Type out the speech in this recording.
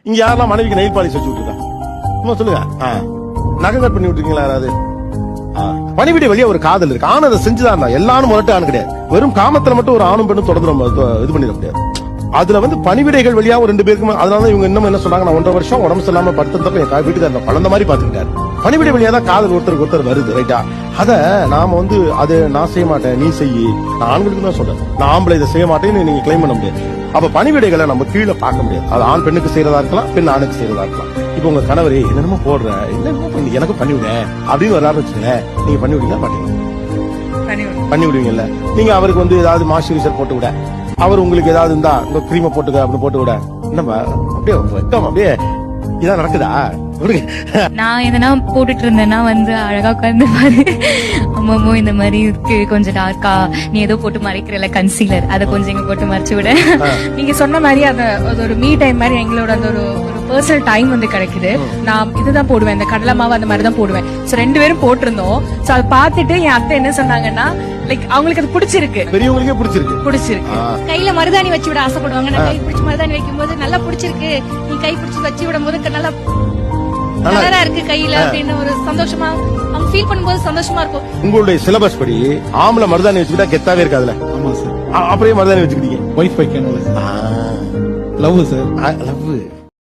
இங்க யாரெல்லாம் மனைவிக்கு நெயில் பாலிஷ் வச்சு விட்டுருக்கா? சும்மா சொல்லுங்க. நகை கட் பண்ணி விட்டுருக்கீங்களா யாராவது? பணிவிடை வழியா ஒரு காதல் இருக்கு. ஆண் அதை செஞ்சுதான். எல்லாரும் முரட்டு ஆண் கிடையாது. வெறும் காமத்துல மட்டும் ஒரு ஆணும் பெண்ணும் தொடர்ந்து நம்ம இது பண்ணிட முடியாது. அதுல வந்து பணிவிடைகள் வழியா ஒரு 2 பேருக்குமே. அதனால இவங்க இன்னும் என்ன சொன்னாங்க, நான் 1.5 வருஷம் உடம்பு சரியில்லாம படுத்தப்ப என் வீட்டுக்காரர் குழந்தை மாதிரி பாத்துக்கிட்டாரு. பணிவிடை வழியா தான் காதல் ஒருத்தருக்கு ஒருத்தர் வருது. ரைட்டா? அத நாம வந்து அது நான் செய்ய மாட்டேன் நீ செய்யி, நான் ஆண்களுக்கு தான் சொல்றேன். நான் ஆம்பளை இதை செய்ய மாட்டேன்னு நீங்க கிளைம் பண்ண முடியாது. அப்ப பணிவிடைகளை நம்ம கீழே பார்க்க முடியாது. அது ஆண் பெண்ணுக்கு செய்யறதா இருக்கலாம், பெண் ஆணுக்கு செய்யறதா இருக்கலாம். இப்ப உங்க கணவரே என்னென்னமோ போடுற, என்னென்னமோ பண்ணி எனக்கு பண்ணிவிட அப்படின்னு வரான்னு வச்சுக்கல, நீங்க பண்ணி விடுங்க மாட்டீங்க? பண்ணி விடுவீங்கல்ல. நீங்க அவருக்கு வந்து ஏதாவது மாய்ஸ்சரைசர் போட்டு விட, அவர் உங்களுக்கு ஏதாவது இருந்தா இந்த கிரீமை போட்டுக்க அப்படி போட்டு விட, என்னப்பா அப்படியே வெக்கம் அப்படியே இதான் நடக்குதா? நான் எதனா போட்டுட்டு இருந்தேன்னா வந்து அழகா உட்கார்ந்து பாரு அம்மாமோ இந்த மாதிரி இருக்கு கொஞ்சம் டார்க்கா, நீ ஏதோ போட்டு மறைக்கிறல கன்சீலர், அதை கொஞ்சம் இங்க போட்டு மறைச்சு விட. நீங்க சொன்ன மாதிரி அது ஒரு மீ டைம் மாதிரி எங்களோட அந்த ஒரு பர்சனல் டைம் வந்து கிடைக்குது. நான் இதுதான் போடுவேன், இந்த கடலை மாவு அந்த மாதிரி தான் போடுவேன். சோ 2 பேரும் போட்டிருந்தோம். சோ அதை பார்த்துட்டு என் அத்தை என்ன சொன்னாங்கன்னா, லைக் அவங்களுக்கு அது பிடிச்சிருக்கு, பெரியவங்களுக்கே பிடிச்சிருக்கு. கையில மருதாணி வச்சு விட ஆசைப்படுவாங்க. நான் கை பிடிச்சி மருதாணி வைக்கும் போது நல்லா பிடிச்சிருக்கு, நீ கை பிடிச்சி வச்சு விடும் போது நல்லா இருக்கு கையில அப்படின்னு ஒரு சந்தோஷமா அவங்க ஃபீல் பண்ணும்போது சந்தோஷமா இருக்கும். உங்களுடைய சிலபஸ் படி ஆம்பளை மருதாணி வச்சுக்கிட்டா கெத்தாவே இருக்காதுல்ல? ஆமா சார். அப்படியே மருதாணி வச்சுக்கிட்டீங்க. ஒய்ஃப் வைக்கணும். Love sir. லவ்